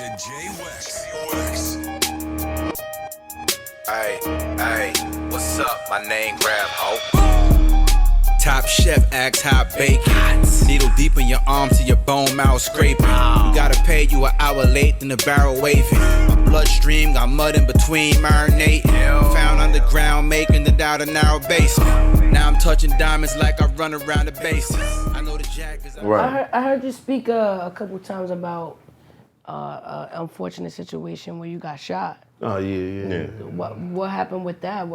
to J Wax. Hey, what's up? My name grab ho. Top chef acts hot bacon. Needle deep in your arm to your bone marrow scraping. You gotta pay you an hour late, then the barrel waving. My bloodstream got mud in between marinating. Found underground making it out a narrow basement. Now I'm touching diamonds like I run around the bases. I know the jack is Right. I heard you speak a couple times about an unfortunate situation where you got shot. Oh yeah. What happened with that?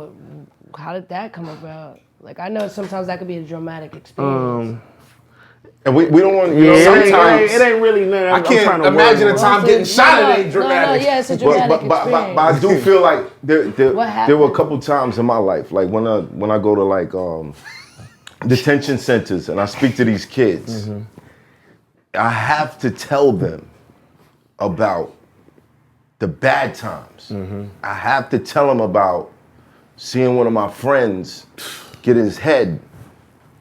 How did that come about? Like, I know sometimes that could be a dramatic experience. And we don't want sometimes it ain't really nothing. I can't imagine a time getting shot. It ain't dramatic. Yeah, it's a dramatic experience. But I do feel like there were a couple times in my life, like when I go to like detention centers and I speak to these kids, I have to tell them about the bad times. I have to tell them about seeing one of my friends get his head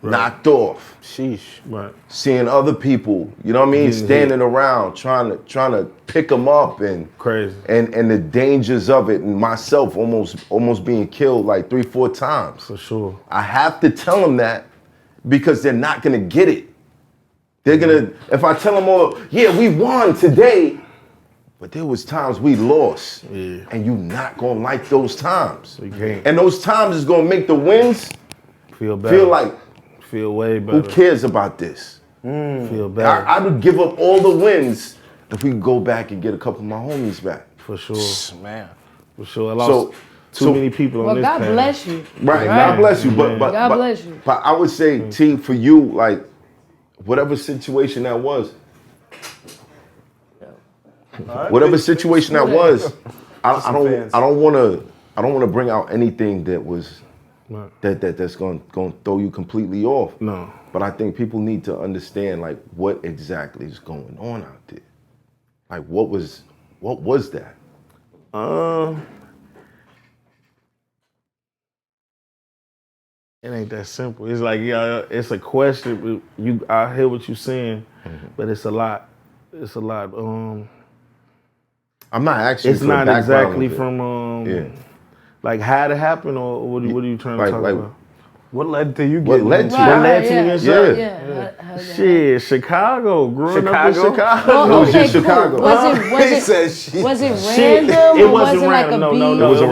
knocked off. Sheesh. Right. Seeing other people, you know what I mean, standing around trying to pick them up and crazy. And the dangers of it, and myself almost being killed like 3-4 times. For sure. I have to tell them that because they're not gonna get it. They're gonna, if I tell them all, yeah, we won today, but there was times we lost. Yeah. And you not gonna like those times. You can't. And those times is gonna make the wins Feel better. feel like, Feel way better. who cares about this? Feel better. I would give up all the wins if we could go back and get a couple of my homies back. For sure. Man. For sure. I lost too many people on this God path. bless you. Right, God bless you. But God bless you. But I would say, T, for you, like, whatever situation that was, whatever situation that was, I don't want to bring out anything that was that's going to throw you completely off. No. But I think people need to understand like what exactly is going on out there. Like what was that? It ain't that simple. It's like, yeah, it's a question. I hear what you're saying, but it's a lot. It's a lot. I'm not actually. It's not exactly from like how it happened, or what are you trying to talk about? What led to you What getting led to Right, you? right, to yeah. you? Yeah. How's that? Shit, Chicago. Growing up in Chicago. Oh, It was okay, just cool. Chicago. He said shit. Was it Shit, random? it or wasn't was it random. like a No. beat? It wasn't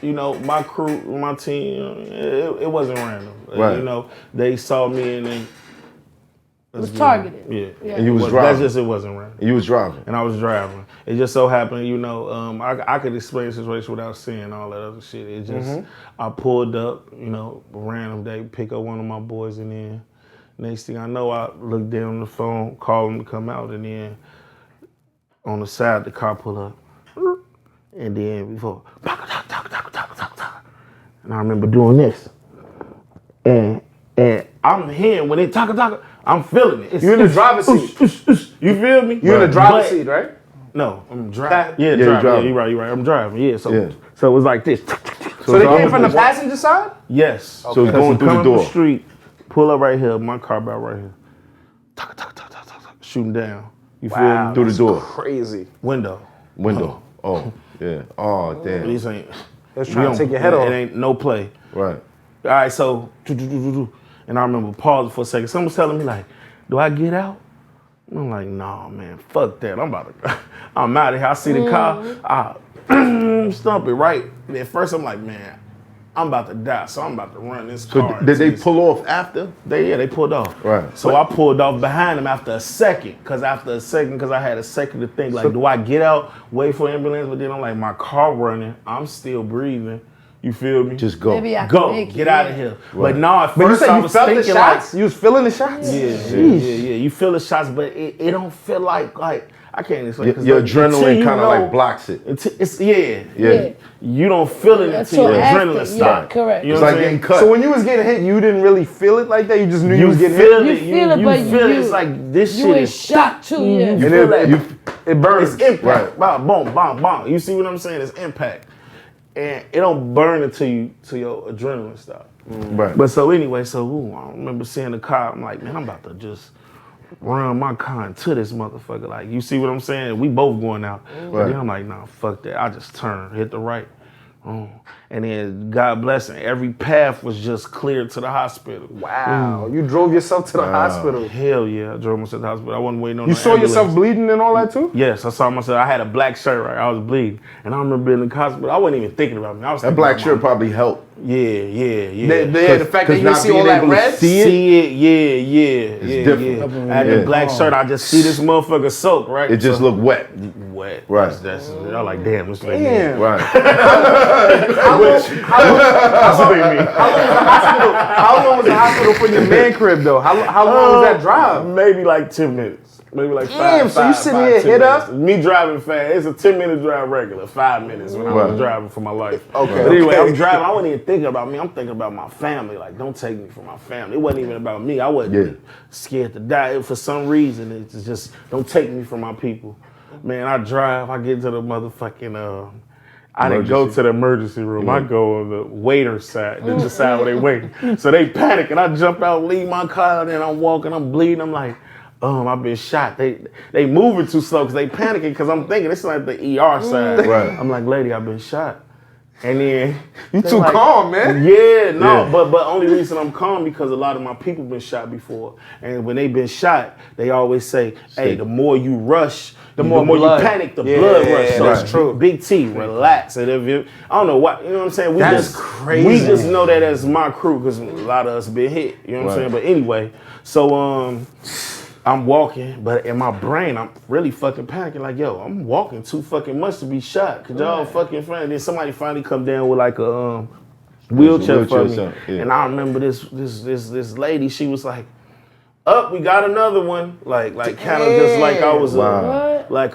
random. My crew, my team. It wasn't random. Right. They saw me and they. It was targeted. Yeah. And you was That's driving. just, it wasn't random. You was driving. And I was driving. It just so happened, I could explain the situation without saying all that other shit. It just, I pulled up, a random day, pick up one of my boys, and then next thing I know, I looked down on the phone, called him to come out, and then on the side, the car pulled up. And then before, and I remember doing this. And I'm hearing when they talk, I'm feeling it. You in the driver's seat. You feel me? You in the driver's seat, right? No, I'm driving. Yeah, Driving. driving. Yeah, you're right. I'm driving. Yeah, so Yeah. so it was like this. So they came from the passenger side? Yes. So it's going through the Come door. up the street, pull up right here, my car about right here. Shooting down. You feel me? Through the door. Crazy. Window. Window. Oh, yeah. Oh, damn. These ain't. They was trying to take your head off. It ain't no play. Right. All right, so, and I remember pausing for a second. Someone was telling me like, do I get out? And I'm like, nah, man, fuck that. I'm out of here. I see the car, I stump it right. And at first I'm like, man, I'm about to die, so I'm about to run this So car. did they pull off after? They pulled off. Right. So I pulled off behind them after a second, because I had a second to think, like, do I get out, wait for ambulance? But then I'm like, my car running, I'm still breathing. You feel me? Just go. Maybe I can Go, make it, get out of here. Right. But no, at But you first said I you was felt the thinking shots? like, You was feeling the shots? yeah. You feel the shots, but it don't feel like I can't explain. 'cause Your until adrenaline you kind of know- like blocks it. It's Yeah. You don't feel it until your after, adrenaline yeah, starts. correct. You know It's what like I'm getting saying? cut. So when you was getting hit, you didn't really feel it like that? You just knew you was getting feel hit? it. You feel it, you but feel it. you- It's like this You shit in is shock too, yeah. You And feel that? it burns. It's impact. Right. Boom, boom, boom, boom. You see what I'm saying? It's impact. And it don't burn until your adrenaline stops. Right. But so anyway, I remember seeing the car. I'm like, man, I'm about to just run my car into this motherfucker. Like, you see what I'm saying? We both going out. But then I'm like, nah, fuck that. I just turned, hit the right. And then, God bless him, every path was just cleared to the hospital. Wow. You drove yourself to the hospital. Hell yeah, I drove myself to the hospital. I wasn't waiting on You no saw ambulance. yourself bleeding and all that too? Yes, I saw myself. I had a black shirt, right? I was bleeding. And I remember being in the hospital. I wasn't even thinking about me. I was That black shirt probably helped. Yeah. The fact that you not see all being that able to red? See it, yeah. different. I had the black shirt. I just see this motherfucker soaked, right? It just looked wet. Wet. Right. That's I'm like, damn, this lady. Damn. Right. How long was the hospital from your man crib though? How long was that drive? Maybe like 10 minutes. Maybe like Damn, so you sitting here 10 hit minutes. up? Me driving fast. It's a 10-minute drive regular. 5 minutes when I was driving for my life. Okay. But anyway, I'm driving. I wasn't even thinking about me. I'm thinking about my family. Like, don't take me from my family. It wasn't even about me. I wasn't scared to die. For some reason, it's just, don't take me from my people. Man, I drive. I get to the motherfucking, I didn't go to the emergency room. I go on the waiter side, the side where they wait. So they panic, and I jump out, leave my car, and then I'm walking, I'm bleeding. I'm like, I've been shot. They moving too slow because they panicking because I'm thinking it's like the ER side. Right. I'm like, lady, I've been shot. And then You too calm, man. Yeah, no, but only reason I'm calm because a lot of my people been shot before, and when they been shot, they always say, "Hey, the more you rush, the more you panic, the blood rush." So that's true. Big T, relax. And if you, I don't know what, you know what I'm saying. That's crazy. We just know that as my crew because a lot of us been hit. You know what I'm saying. But anyway, so I'm walking, but in my brain, I'm really fucking panicking. Like, yo, I'm walking too fucking much to be shot. Cause y'all fucking friendly. Then somebody finally come down with like a wheelchair for me. And I remember this lady. She was like, "Up, we got another one." Like kind of just like I was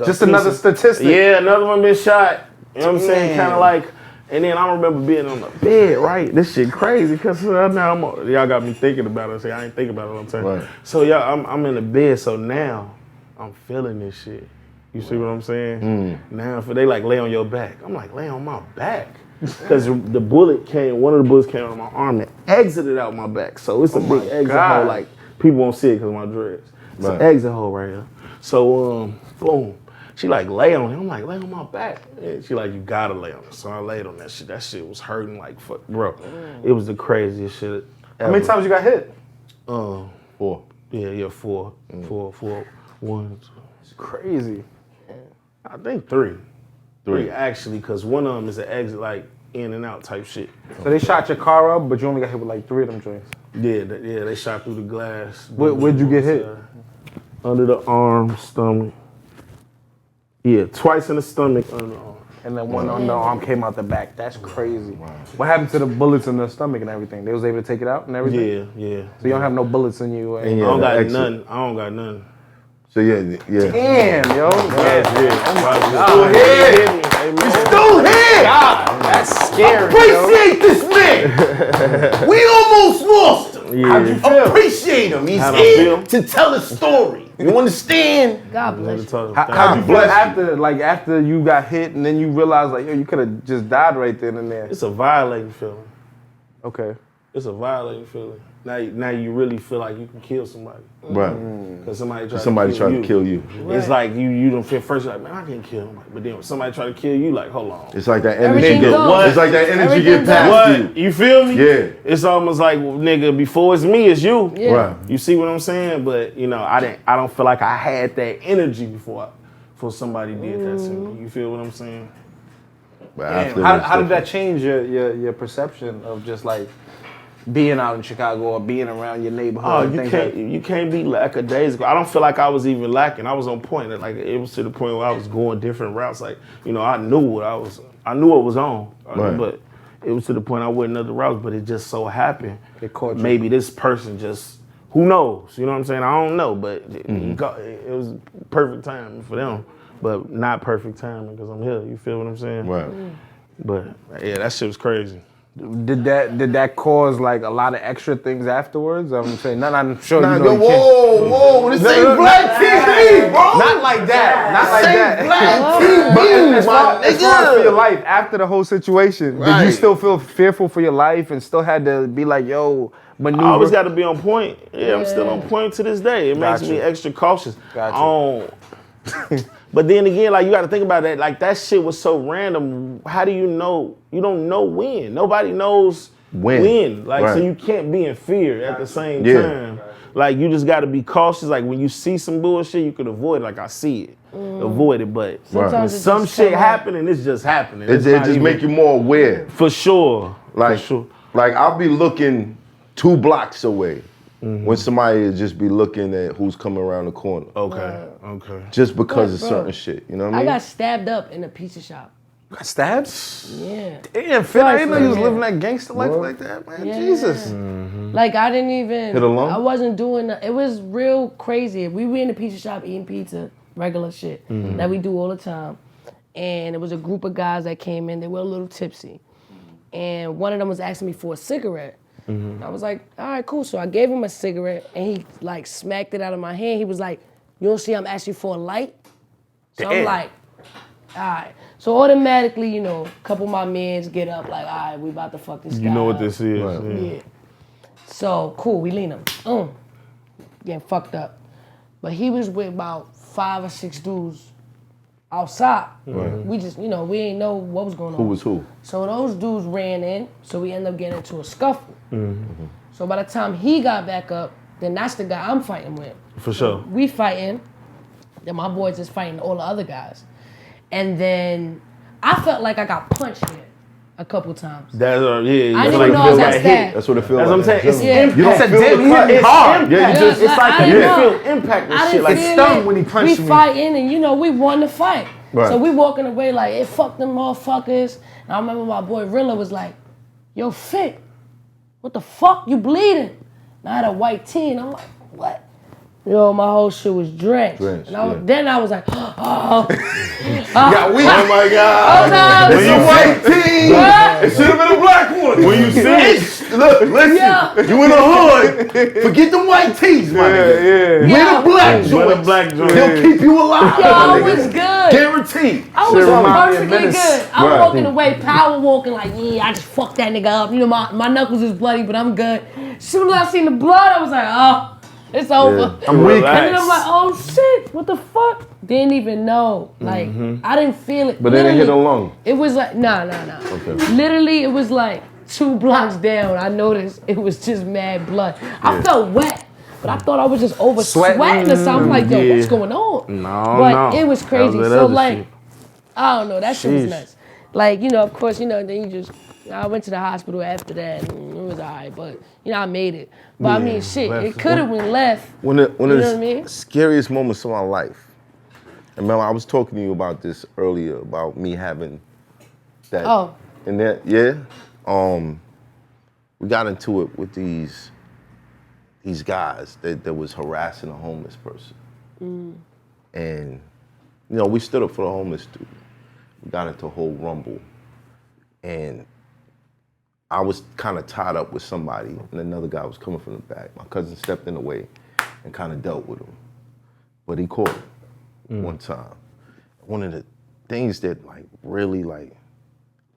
Just another statistic. Yeah, another one been shot. You know what I'm saying? Kind of like. And then I remember being on the bed, right? This shit crazy, cause now y'all got me thinking about it. I ain't thinking about it all the time. Right. So I'm in the bed. So now I'm feeling this shit. You see what I'm saying? Now if they like lay on your back, I'm like lay on my back, cause the bullet came. One of the bullets came on my arm and exited out my back. So it's a big exit hole. Like people won't see it cause of my dreads. It's an exit hole right here. So boom. She like lay on it. I'm like, lay on my back. And she like, you gotta lay on it. So I laid on that shit. That shit was hurting like fuck, bro. It was the craziest shit ever. How many times you got hit? 4. Yeah, 4. 4. 1, 2. It's crazy. I think 3. 3 actually, cause one of them is an exit, like in and out type shit. So they shot your car up, but you only got hit with like 3 of them joints. Yeah, they shot through the glass. Where'd you get hit? Under the arm, stomach. Yeah, twice in the stomach, under the arm. And then one on the arm came out the back. That's crazy. Wow. What happened to the bullets in the stomach and everything? They was able to take it out and everything? Yeah. So you don't have no bullets in you? I don't got none. I don't got none. So yeah. Damn, yo. Still here. You're still here! God, that's scary. Appreciate this man. We almost lost him. Yeah. How'd you feel? Appreciate him. He's How'd I here feel? to tell a story. You understand? God bless you. How'd you feel after you got hit and then you realized like, yo, you could have just died right then and there? It's a violating feeling. Okay. It's a violating feeling. Now you really feel like you can kill somebody. Right. Because somebody tried to kill you. Right. It's like you don't feel first, you're like, man, I can't kill him. But then when somebody try to kill you, like, hold on. It's like that energy Everything get. goes. It's like that energy Everything get past What? you. You feel me? Yeah. It's almost like, well, nigga, before it's me, it's you. Yeah. Right. You see what I'm saying? But I don't feel like I had that energy before somebody did that to me. You feel what I'm saying? But Damn, after how did that change your perception of just like being out in Chicago or being around your neighborhood? Oh, you can't be lackadaisical. I don't feel like I was even lacking. I was on point. Like it was to the point where I was going different routes. Like I knew what was on. Right. But it was to the point I went another route. But it just so happened. It caught you. Maybe this person just, who knows? You know what I'm saying? I don't know. But it was perfect timing for them. But not perfect timing because I'm here. You feel what I'm saying? Right. But yeah, that shit was crazy. Did that cause like a lot of extra things afterwards? I'm saying, I'm sure Nah, you know. whoa, this ain't black TV, bro. Not like that. Not like that. Black TV, As far as for your life, after the whole situation, did you still feel fearful for your life and still had to be like, yo, maneuver? I always got to be on point. Yeah, I'm still on point to this day. It makes me extra cautious. Gotcha. But then again, like you got to think about that. Like that shit was so random. How do you know? You don't know when. Nobody knows when. Like so, you can't be in fear at the same time. Like you just got to be cautious. Like when you see some bullshit, you can avoid it. Like I see it, avoid it. But when some shit happening, it's just happening. It just make you more aware. For sure. Like I'll be looking 2 blocks away. When somebody would just be looking at who's coming around the corner. Okay. Just because of certain shit, you know what I mean? I got stabbed up in a pizza shop. Got stabbed? Yeah. Damn, Finn, I didn't know you was living that gangster life like that, man. Yeah. Jesus. Like I didn't even. Hit a lung? I wasn't doing. It was real crazy. We were in the pizza shop eating pizza, regular shit that we do all the time, and it was a group of guys that came in. They were a little tipsy, and one of them was asking me for a cigarette. I was like, all right, cool. So I gave him a cigarette, and he like smacked it out of my hand. He was like, you don't see I'm asking for a light? So I'm like, all right. So automatically, you know, a couple of my mans get up like, all right, we about to fuck this guy. You know what up. this is. Yeah. So cool, we lean him. Getting fucked up. But he was with about 5 or 6 dudes outside. We just, you know, we ain't know what was going on. Who was who? So those dudes ran in, so we ended up getting into a scuffle. So by the time he got back up, then that's the guy I'm fighting with. For sure. We fighting, then my boys is fighting all the other guys. And then I felt like I got punched here a couple times. That's I didn't even know I was got stabbed. That's what it feels like. That's what I'm saying. It's Yeah. impact. You don't feel the cut. It's hard. impact. Yeah, you just, It's like I you didn't know. feel impact and I shit. didn't Like feel stung it. when he punched we me. fighting and you know we won the fight. Right. So we walking away like it fucked them motherfuckers. And I remember my boy Rilla was like, yo Fit, what the fuck? You bleeding? And I had a white tee and I'm like, what? Yo, my whole shit was drenched. And then I was like, oh. got weak. Oh my God. It's a white tee. It should have been a black one. When you see it, look, listen. You in the hood. Forget the white tees, my nigga. Wear the black joints. They'll keep you alive. Yo, I was good. Guaranteed. I was perfectly good. I'm walking away, power walking like, yeah, I just fucked that nigga up. You know, my knuckles is bloody, but I'm good. As soon as I seen the blood, I was like, oh. It's over. I'm weak. And then I'm like, oh shit, what the fuck? Didn't even know. Like, I didn't feel it. But then it hit a lung. It was like, nah. Okay. Literally, it was like 2 blocks down. I noticed it was just mad blood. I felt wet, but I thought I was just over sweating or something. Like, yo, what's going on? But it was crazy. So like, I don't know, that shit was nuts. Like, you know, of course, you know, then you just, I went to the hospital after that and it was all right, but, you know, I made it. But I mean, shit, it could have went left. One of what I the mean? scariest moments of my life. And remember, I was talking to you about this earlier, about me having that. Oh. And that, yeah. We got into it with these guys that was harassing a homeless person. And, you know, we stood up for the homeless dude. We got into a whole rumble. And I was kind of tied up with somebody, and another guy was coming from the back. My cousin stepped in the way and kind of dealt with him. But he caught him one time. One of the things that like really like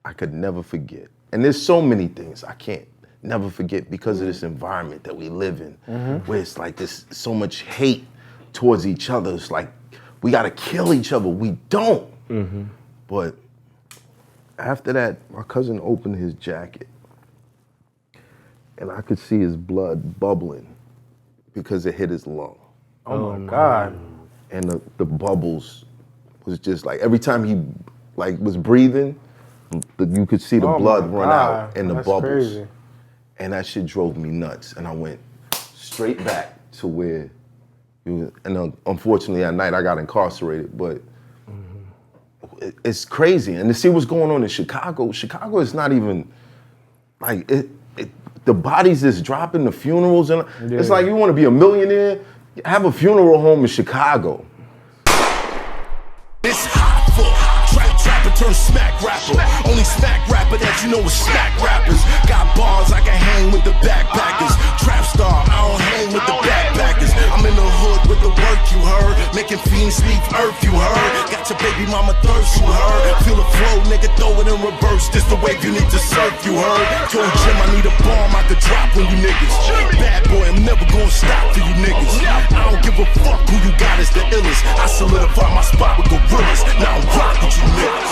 I could never forget. And there's so many things I can't never forget because of this environment that we live in, where it's like there's so much hate towards each other. It's like we gotta kill each other. We don't. But after that, my cousin opened his jacket and I could see his blood bubbling because it hit his lung. Oh my God. And the bubbles was just like, every time he like was breathing, you could see the blood run out and the bubbles. Crazy. And that shit drove me nuts. And I went straight back to where and unfortunately at night I got incarcerated, but it's crazy. And to see what's going on in Chicago is not even like the bodies that's dropping, the funerals, and it's like you want to be a millionaire, have a funeral home in Chicago. This Hoffa, trap turned smack rapper. Only smack rapper that you know is smack rappers. Got bars, I can hang with the backpackers. Trap star, I don't hang with the backpackers. I'm in the hood with the work, you heard. Making fiends leave earth, you heard. Got your baby mama thirst, you heard. Feel the flow, nigga, throw it in reverse. This the wave you need to surf, you heard. Told Jim I need a bomb I could drop on you niggas. Bad boy, I'm never gonna stop for you niggas. I don't give a fuck who you got is the illest. I solidify my spot with gorillas. Now I'm rock with you niggas.